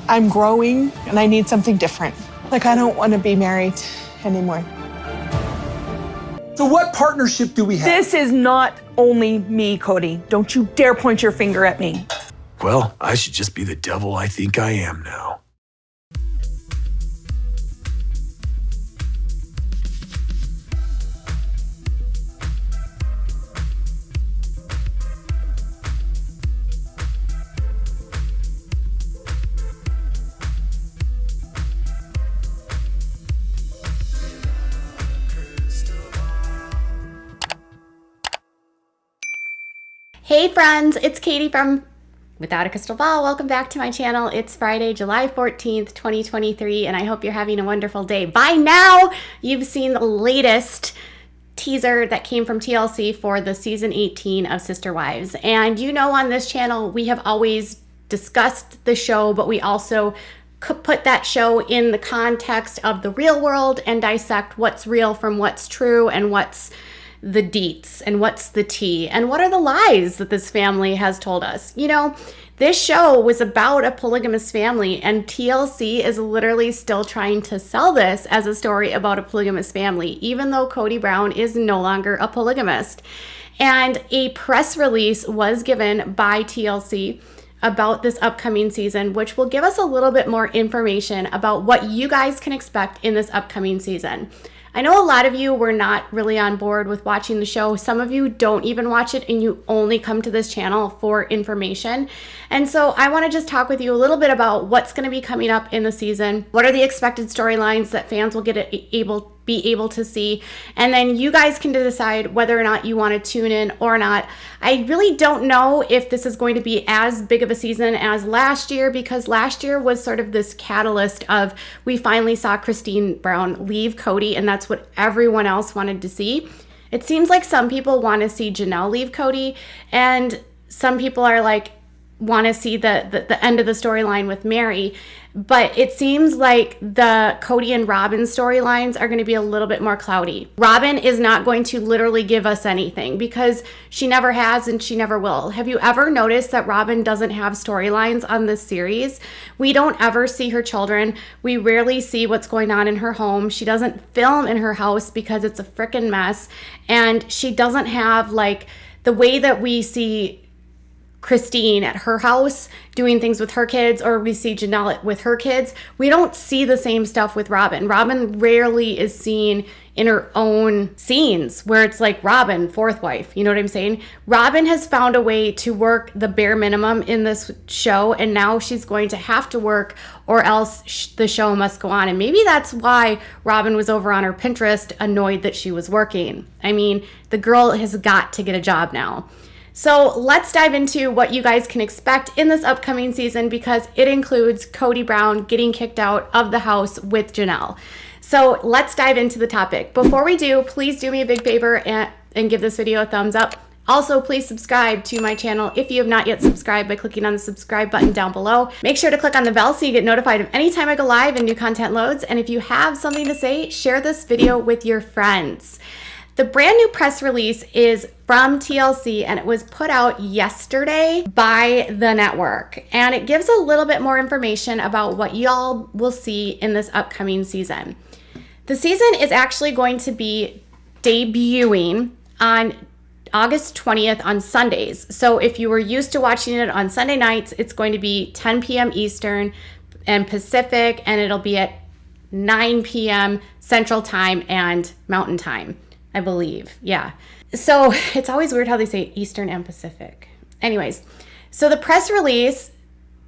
I'm growing and I need something different. Like, I don't want to be married anymore. So what partnership do we have? This is not only me, Kody. Don't you dare point your finger at me. Well, I should just be the devil I think I am now. Hey friends, it's Katie from Without a Crystal Ball. Welcome back to my channel. It's Friday, July 14th, 2023, and I hope you're having a wonderful day. By now, you've seen the latest teaser that came from TLC for the season 18 of Sister Wives. And you know, on this channel, we have always discussed the show, but we also could put that show in the context of the real world and dissect what's real from what's true and what's the deets and what's the tea and what are the lies that this family has told us. You know, this show was about a polygamous family, and TLC is literally still trying to sell this as a story about a polygamous family, even though Kody Brown is no longer a polygamist. And a press release was given by TLC about this upcoming season, which will give us a little bit more information about what you guys can expect in this upcoming season. I know a lot of you were not really on board with watching the show. Some of you don't even watch it and you only come to this channel for information. And so I want to just talk with you a little bit about what's going to be coming up in the season. What are the expected storylines that fans will be able to see, and then you guys can decide whether or not you want to tune in or not. I really don't know if this is going to be as big of a season as last year, because last year was sort of this catalyst of we finally saw Christine Brown leave Kody, and that's what everyone else wanted to see. It seems like some people want to see Janelle leave Kody, and some people are like want to see the end of the storyline with Mary. But it seems like the Kody and Robyn storylines are going to be a little bit more cloudy. Robyn is not going to literally give us anything because she never has and she never will. Have you ever noticed that Robyn doesn't have storylines on this series? We don't ever see her children. We rarely see what's going on in her home. She doesn't film in her house because it's a freaking mess. And she doesn't have like the way that we see Christine at her house doing things with her kids, or we see Janelle with her kids. We don't see the same stuff with Robyn. Robyn rarely is seen in her own scenes where it's like Robyn, fourth wife. You know what I'm saying? Robyn has found a way to work the bare minimum in this show, and now she's going to have to work or else the show must go on. And maybe that's why Robyn was over on her Pinterest annoyed that she was working. I mean, the girl has got to get a job now. So let's dive into what you guys can expect in this upcoming season, because it includes Kody Brown getting kicked out of the house with Janelle. So let's dive into the topic. Before we do, please do me a big favor and give this video a thumbs up. Also, please subscribe to my channel if you have not yet subscribed by clicking on the subscribe button down below. Make sure to click on the bell so you get notified of any time I go live and new content loads. And if you have something to say, share this video with your friends. The brand new press release is from TLC, and it was put out yesterday by the network. And it gives a little bit more information about what y'all will see in this upcoming season. The season is actually going to be debuting on August 20th on Sundays. So if you were used to watching it on Sunday nights, it's going to be 10 p.m. Eastern and Pacific, and it'll be at 9 p.m. Central Time and Mountain Time, I believe. Yeah. So it's always weird how they say Eastern and Pacific. Anyways, so the press release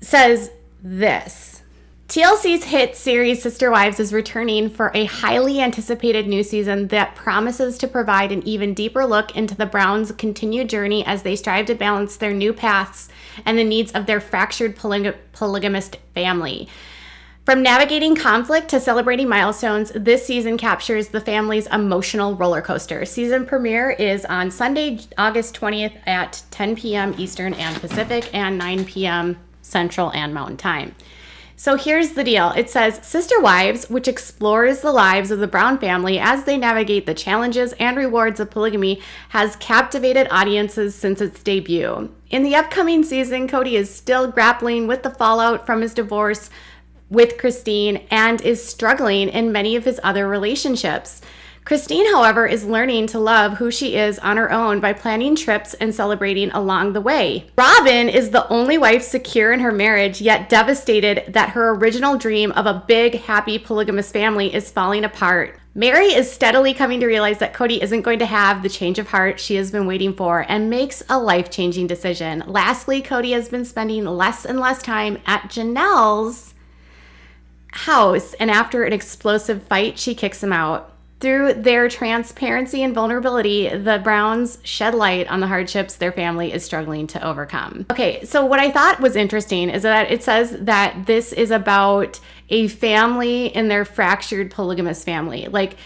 says this. TLC's hit series Sister Wives is returning for a highly anticipated new season that promises to provide an even deeper look into the Browns' continued journey as they strive to balance their new paths and the needs of their fractured polygamist family. From navigating conflict to celebrating milestones, this season captures the family's emotional roller coaster. Season premiere is on Sunday, August 20th at 10 p.m. Eastern and Pacific and 9 p.m. Central and Mountain Time. So here's the deal. It says Sister Wives, which explores the lives of the Brown family as they navigate the challenges and rewards of polygamy, has captivated audiences since its debut. In the upcoming season, Kody is still grappling with the fallout from his divorce with Christine and is struggling in many of his other relationships. Christine, however, is learning to love who she is on her own by planning trips and celebrating along the way. Robyn is the only wife secure in her marriage, yet devastated that her original dream of a big, happy, polygamous family is falling apart. Mary is steadily coming to realize that Kody isn't going to have the change of heart she has been waiting for and makes a life-changing decision. Lastly, Kody has been spending less and less time at Janelle's house, and after an explosive fight, she kicks him out. Through their transparency and vulnerability, the Browns shed light on the hardships their family is struggling to overcome. Okay, so what I thought was interesting is that it says that this is about a family in their fractured polygamous family. Like,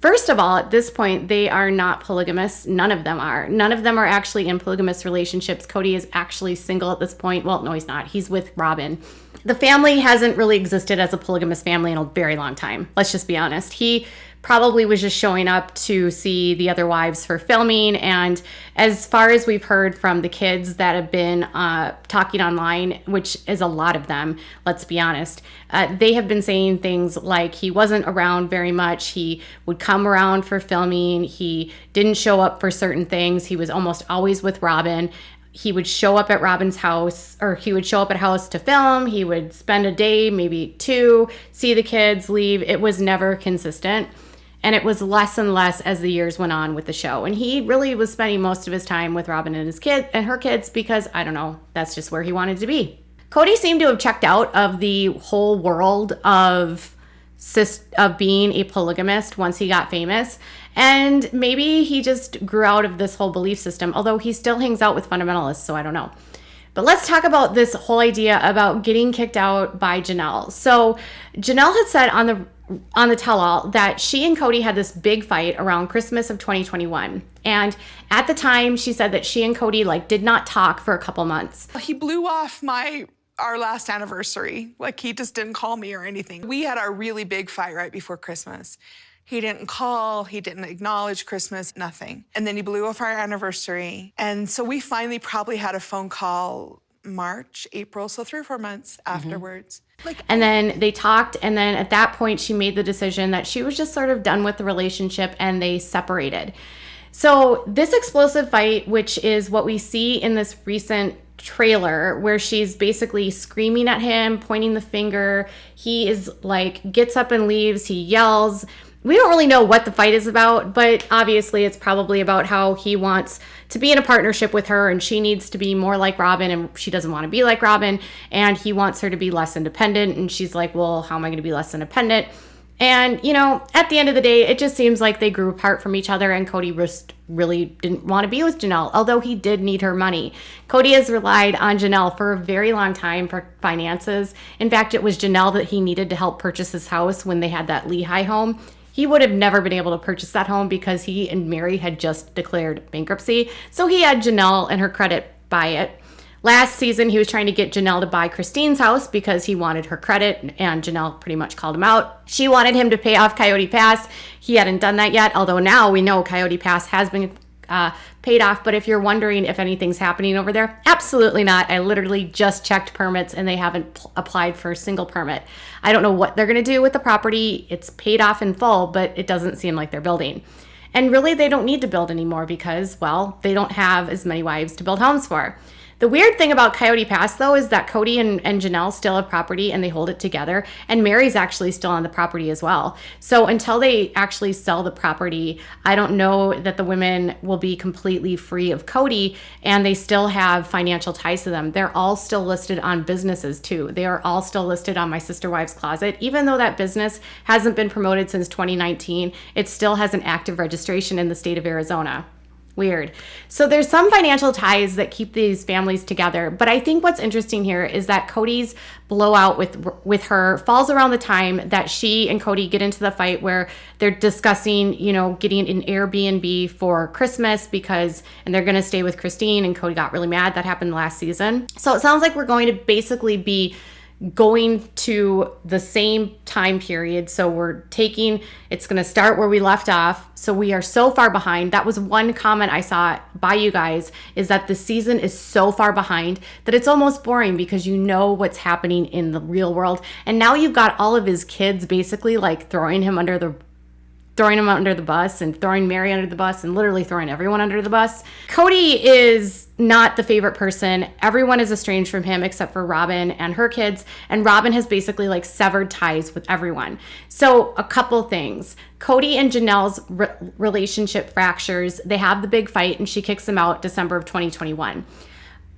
first of all, at this point, they are not polygamous. None of them are. None of them are actually in polygamous relationships. Kody is actually single at this point. Well, no, he's not. He's with Robyn. The family hasn't really existed as a polygamous family in a very long time. Let's just be honest. He probably was just showing up to see the other wives for filming. And as far as we've heard from the kids that have been talking online, which is a lot of them, let's be honest, they have been saying things like he wasn't around very much. He would come around for filming. He didn't show up for certain things. He was almost always with Robyn. He would show up at Robyn's house, or he would show up at house to film. He would spend a day, maybe two, see the kids, leave. It was never consistent. And it was less and less as the years went on with the show. And he really was spending most of his time with Robyn and his kid and her kids because, I don't know, that's just where he wanted to be. Kody seemed to have checked out of the whole world of being a polygamist once he got famous. And maybe he just grew out of this whole belief system, although he still hangs out with fundamentalists, so I don't know. But let's talk about this whole idea about getting kicked out by Janelle. So Janelle had said on the tell-all that she and Kody had this big fight around Christmas of 2021. And at the time, she said that she and Kody did not talk for a couple months. He blew off our last anniversary. Like, he just didn't call me or anything. We had our really big fight right before Christmas. He didn't call, he didn't acknowledge Christmas, nothing. And then he blew off our anniversary. And so we finally probably had a phone call March, April, so 3 or 4 months afterwards. And then they talked, and then at that point, she made the decision that she was just sort of done with the relationship, and they separated. So this explosive fight, which is what we see in this recent trailer, where she's basically screaming at him, pointing the finger. He is gets up and leaves. He yells. We don't really know what the fight is about, but obviously it's probably about how he wants to be in a partnership with her and she needs to be more like Robyn and she doesn't want to be like Robyn, and he wants her to be less independent, and she's like, well, how am I going to be less independent? And, at the end of the day, it just seems like they grew apart from each other, and Kody just really didn't want to be with Janelle, although he did need her money. Kody has relied on Janelle for a very long time for finances. In fact, it was Janelle that he needed to help purchase his house when they had that Lehigh home. He would have never been able to purchase that home because he and Mary had just declared bankruptcy. So he had Janelle and her credit buy it. Last season, he was trying to get Janelle to buy Christine's house because he wanted her credit, and Janelle pretty much called him out. She wanted him to pay off Coyote Pass. He hadn't done that yet, although now we know Coyote Pass has been paid off. But if you're wondering if anything's happening over there, absolutely not. I literally just checked permits and they haven't applied for a single permit. I don't know what they're going to do with the property. It's paid off in full, but it doesn't seem like they're building. And really, they don't need to build anymore because, well, they don't have as many wives to build homes for. The weird thing about Coyote Pass, though, is that Kody and Janelle still have property and they hold it together. And Mary's actually still on the property as well. So until they actually sell the property, I don't know that the women will be completely free of Kody, and they still have financial ties to them. They're all still listed on businesses, too. They are all still listed on My Sister Wives Closet. Even though that business hasn't been promoted since 2019, it still has an active registration in the state of Arizona. Weird. So there's some financial ties that keep these families together. But I think what's interesting here is that Kody's blowout with her falls around the time that she and Kody get into the fight where they're discussing, getting an Airbnb for Christmas and they're going to stay with Christine, and Kody got really mad. That happened last season. So it sounds like we're going to basically be going to the same time period. So it's going to start where we left off. So we are so far behind. That was one comment I saw by you guys, is that the season is so far behind that it's almost boring because you know what's happening in the real world. And now you've got all of his kids basically like throwing him under the bus and throwing Mary under the bus and literally throwing everyone under the bus. Kody is not the favorite person. Everyone is estranged from him except for Robyn and her kids. And Robyn has basically like severed ties with everyone. So a couple things. Kody and Janelle's relationship fractures. They have the big fight and she kicks him out December of 2021.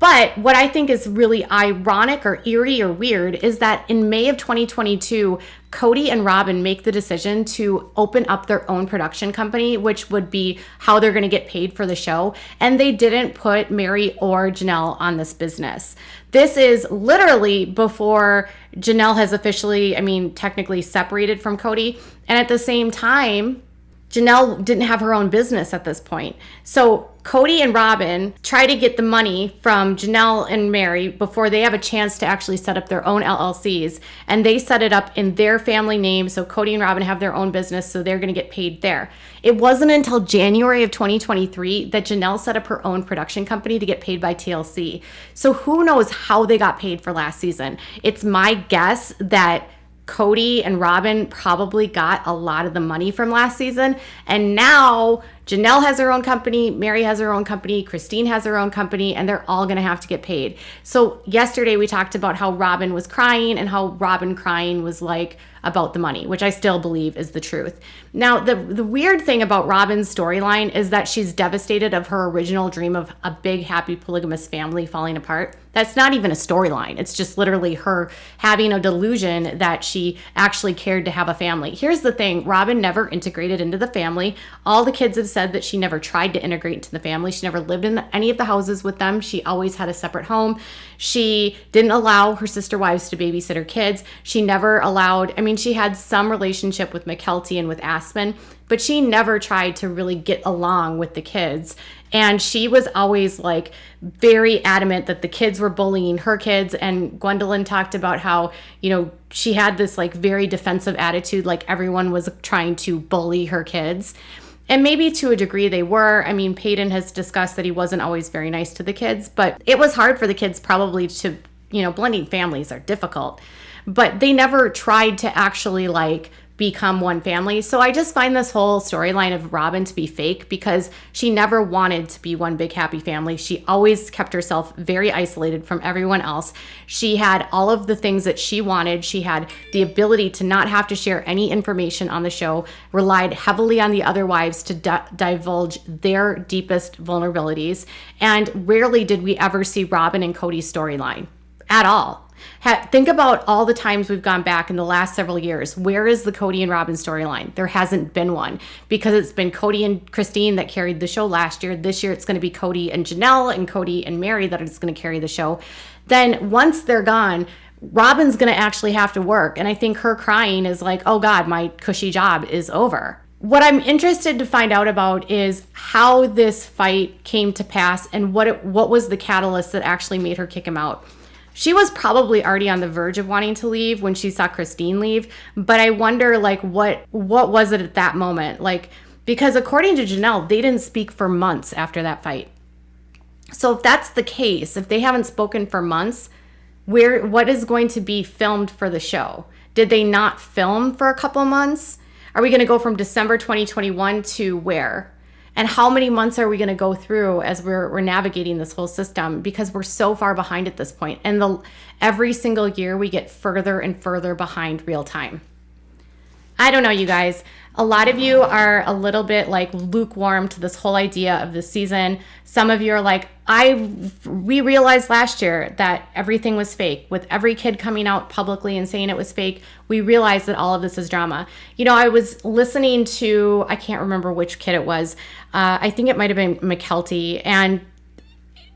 But what I think is really ironic or eerie or weird is that in May of 2022, Kody and Robyn make the decision to open up their own production company, which would be how they're going to get paid for the show. And they didn't put Mary or Janelle on this business. This is literally before Janelle has officially, technically separated from Kody. And at the same time, Janelle didn't have her own business at this point. So Kody and Robyn try to get the money from Janelle and Mary before they have a chance to actually set up their own LLCs. And they set it up in their family name. So Kody and Robyn have their own business, so they're going to get paid there. It wasn't until January of 2023 that Janelle set up her own production company to get paid by TLC. So who knows how they got paid for last season? It's my guess that Kody and Robyn probably got a lot of the money from last season. And now Janelle has her own company, Mary has her own company, Christine has her own company, and they're all going to have to get paid. So yesterday we talked about how Robyn was crying and how Robyn crying was like about the money, which I still believe is the truth. Now, the weird thing about Robyn's storyline is that she's devastated of her original dream of a big, happy, polygamous family falling apart. That's not even a storyline. It's just literally her having a delusion that she actually cared to have a family. Here's the thing. Robyn never integrated into the family. All the kids have said that she never tried to integrate into the family. She never lived in any of the houses with them. She always had a separate home. She didn't allow her sister wives to babysit her kids. She never allowed, she had some relationship with McKelty and with Aspen, but she never tried to really get along with the kids. And she was always like very adamant that the kids were bullying her kids. And Gwendolyn talked about how, she had this like very defensive attitude, like everyone was trying to bully her kids. And maybe to a degree they were. Peyton has discussed that he wasn't always very nice to the kids, but it was hard for the kids probably to, blending families are difficult. But they never tried to actually like become one family. So I just find this whole storyline of Robyn to be fake because she never wanted to be one big happy family. She always kept herself very isolated from everyone else. She had all of the things that she wanted. She had the ability to not have to share any information on the show, relied heavily on the other wives to divulge their deepest vulnerabilities. And rarely did we ever see Robyn and Kody's storyline at all. Think about all the times we've gone back in the last several years. Where is the Kody and Robyn storyline? There hasn't been one because it's been Kody and Christine that carried the show last year. This year it's going to be Kody and Janelle and Kody and Mary that is going to carry the show. Then once they're gone, Robyn's going to actually have to work. And I think her crying is like, oh God, my cushy job is over. What I'm interested to find out about is how this fight came to pass and what was the catalyst that actually made her kick him out. She was probably already on the verge of wanting to leave when she saw Christine leave, but I wonder like what was it at that moment? Like, because according to Janelle, they didn't speak for months after that fight. So if that's the case, if they haven't spoken for months, what is going to be filmed for the show? Did they not film for a couple months? Are we going to go from December 2021 to where? And how many months are we going to go through as we're navigating this whole system? Because we're so far behind at this point. And every single year we get further and further behind real time. I don't know, you guys. A lot of you are a little bit like lukewarm to this whole idea of this season. Some of you are like, we realized last year that everything was fake. With every kid coming out publicly and saying it was fake, we realized that all of this is drama. I was listening to, I can't remember which kid it was. I think it might have been McKelty. And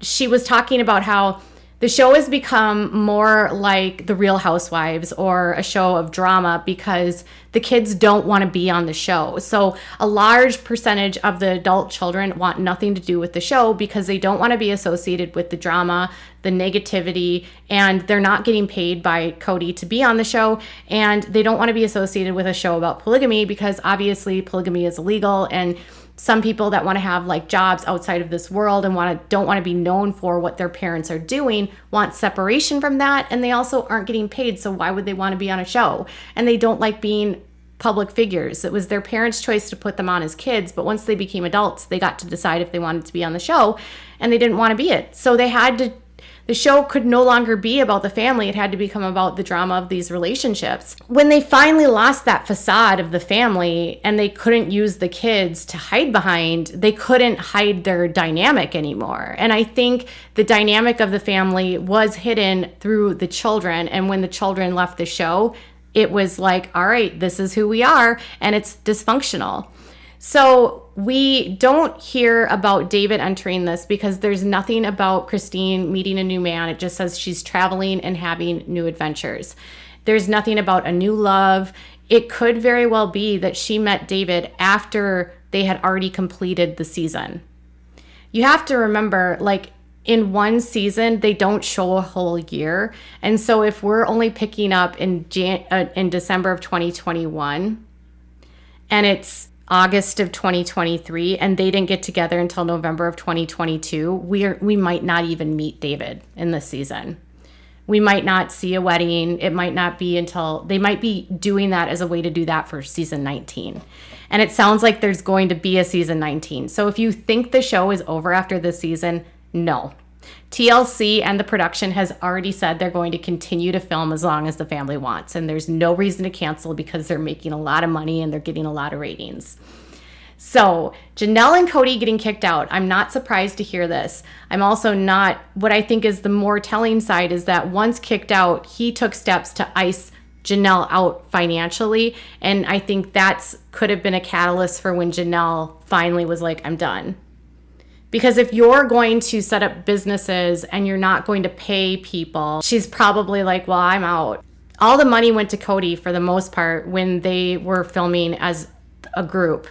she was talking about how the show has become more like The Real Housewives or a show of drama because the kids don't want to be on the show. So a large percentage of the adult children want nothing to do with the show because they don't want to be associated with the drama, the negativity, and they're not getting paid by Kody to be on the show, and they don't want to be associated with a show about polygamy because obviously polygamy is illegal, and some people that want to have like jobs outside of this world and don't want to be known for what their parents are doing want separation from that, and they also aren't getting paid, so why would they want to be on a show? And they don't like being public figures. It was their parents' choice to put them on as kids, but once they became adults, they got to decide if they wanted to be on the show, and they didn't want to be it. So the show could no longer be about the family. It had to become about the drama of these relationships. When they finally lost that facade of the family and they couldn't use the kids to hide behind, they couldn't hide their dynamic anymore. And I think the dynamic of the family was hidden through the children. And when the children left the show, it was like, all right, this is who we are, and it's dysfunctional. So we don't hear about David entering this because there's nothing about Christine meeting a new man. It just says she's traveling and having new adventures. There's nothing about a new love. It could very well be that she met David after they had already completed the season. You have to remember, like, in one season, they don't show a whole year. And so if we're only picking up in December of 2021 and it's August of 2023 and they didn't get together until November of 2022, we might not even meet David in this season. We might not see a wedding. It might not be until they might be doing that as a way to do that for season 19. And it sounds like there's going to be a season 19. So if you think the show is over after this season, no. TLC and the production has already said they're going to continue to film as long as the family wants, and there's no reason to cancel because they're making a lot of money and they're getting a lot of ratings. So Janelle and Kody getting kicked out, I'm not surprised to hear this. I'm also not. What I think is the more telling side is that once kicked out, he took steps to ice Janelle out financially, and I think that's could have been a catalyst for when Janelle finally was like, I'm done. Because if you're going to set up businesses and you're not going to pay people, she's probably like, well, I'm out. All the money went to Kody for the most part when they were filming as a group.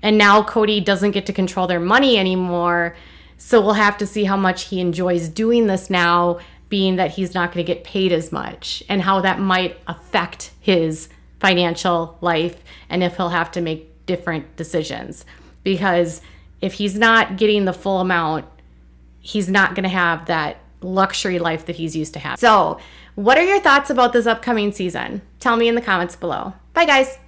And now Kody doesn't get to control their money anymore. So we'll have to see how much he enjoys doing this now, being that he's not going to get paid as much, and how that might affect his financial life and if he'll have to make different decisions. Because if he's not getting the full amount, he's not going to have that luxury life that he's used to have. So, what are your thoughts about this upcoming season? Tell me in the comments below. Bye, guys.